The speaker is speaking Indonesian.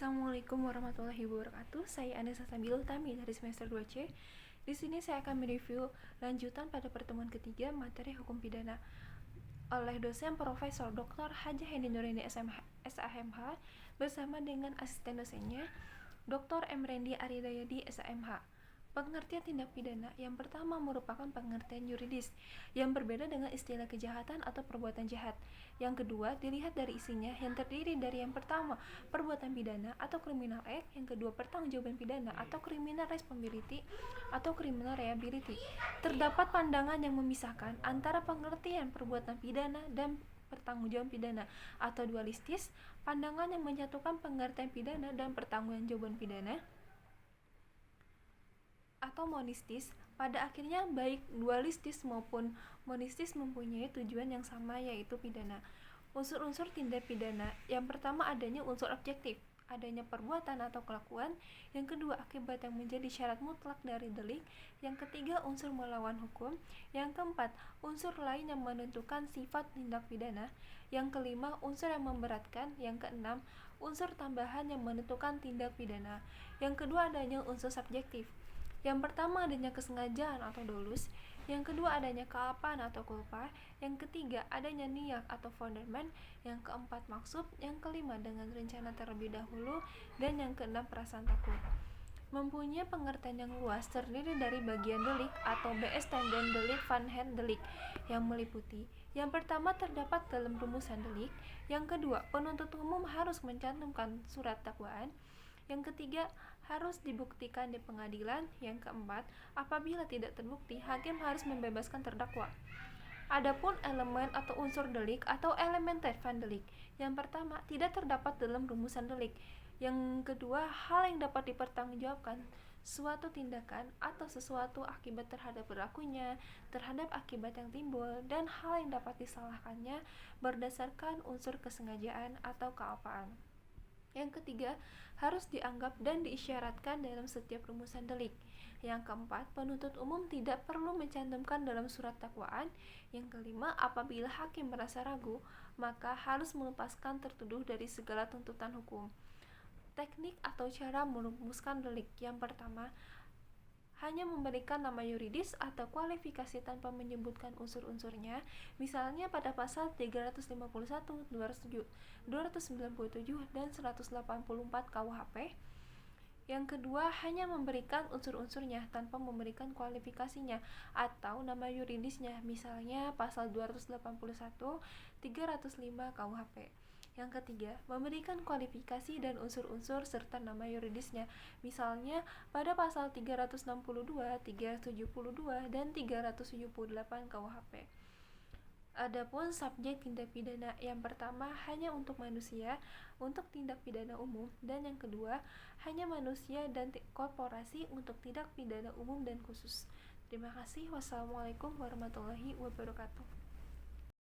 Assalamualaikum warahmatullahi wabarakatuh. Saya Anissa Sabil Tami dari semester 2C. Di sini saya akan mereview lanjutan pada pertemuan ketiga materi hukum pidana oleh dosen Profesor Dr. Haja Hendy Nureni SAMH bersama dengan asisten dosennya Dr. M. Rendi Aridayadi SAMH. Pengertian tindak pidana yang pertama merupakan pengertian yuridis yang berbeda dengan istilah kejahatan atau perbuatan jahat. Yang kedua dilihat dari isinya yang terdiri dari yang pertama perbuatan pidana atau criminal act, yang kedua pertanggungjawaban pidana atau criminal responsibility atau criminal liability. Terdapat pandangan yang memisahkan antara pengertian perbuatan pidana dan pertanggungjawaban pidana atau dualistis, pandangan yang menyatukan pengertian pidana dan pertanggungjawaban pidana atau monistis. Pada akhirnya baik dualistis maupun monistis mempunyai tujuan yang sama, yaitu pidana. Unsur-unsur tindak pidana yang pertama adanya unsur objektif, adanya perbuatan atau kelakuan. Yang kedua akibat yang menjadi syarat mutlak dari delik. Yang ketiga unsur melawan hukum. Yang keempat unsur lain yang menentukan sifat tindak pidana. Yang kelima unsur yang memberatkan. Yang keenam unsur tambahan yang menentukan tindak pidana. Yang kedua adanya unsur subjektif. Yang pertama adanya kesengajaan atau dolus, yang kedua adanya kealapan atau culpa, yang ketiga adanya niat atau fundament, yang keempat maksud, yang kelima dengan rencana terlebih dahulu, dan yang keenam perasaan takut. Mempunyai pengertian yang luas terdiri dari bagian delik atau beestenden delik van het delik yang meliputi: yang pertama terdapat dalam rumusan delik, yang kedua penuntut umum harus mencantumkan surat dakwaan, yang ketiga harus dibuktikan di pengadilan, yang keempat apabila tidak terbukti hakim harus membebaskan terdakwa. Adapun elemen atau unsur delik atau elemen van delik, yang pertama tidak terdapat dalam rumusan delik, yang kedua hal yang dapat dipertanggungjawabkan suatu tindakan atau sesuatu akibat terhadap berlakunya, terhadap akibat yang timbul, dan hal yang dapat disalahkannya berdasarkan unsur kesengajaan atau kealpaan. Yang ketiga, harus dianggap dan diisyaratkan dalam setiap rumusan delik. Yang keempat, penuntut umum tidak perlu mencantumkan dalam surat dakwaan. Yang kelima, apabila hakim merasa ragu, maka harus melepaskan tertuduh dari segala tuntutan hukum. Teknik atau cara merumuskan delik. Yang pertama, hanya memberikan nama yuridis atau kualifikasi tanpa menyebutkan unsur-unsurnya, misalnya pada pasal 351, 297, dan 184 KUHP. Yang kedua, hanya memberikan unsur-unsurnya tanpa memberikan kualifikasinya atau nama yuridisnya, misalnya pasal 281, 305 KUHP. Yang ketiga, memberikan kualifikasi dan unsur-unsur serta nama yuridisnya, misalnya pada pasal 362, 372, dan 378 KUHP. Adapun subjek tindak pidana, yang pertama hanya untuk manusia, untuk tindak pidana umum, dan yang kedua hanya manusia dan korporasi untuk tindak pidana umum dan khusus. Terima kasih. Wassalamualaikum warahmatullahi wabarakatuh.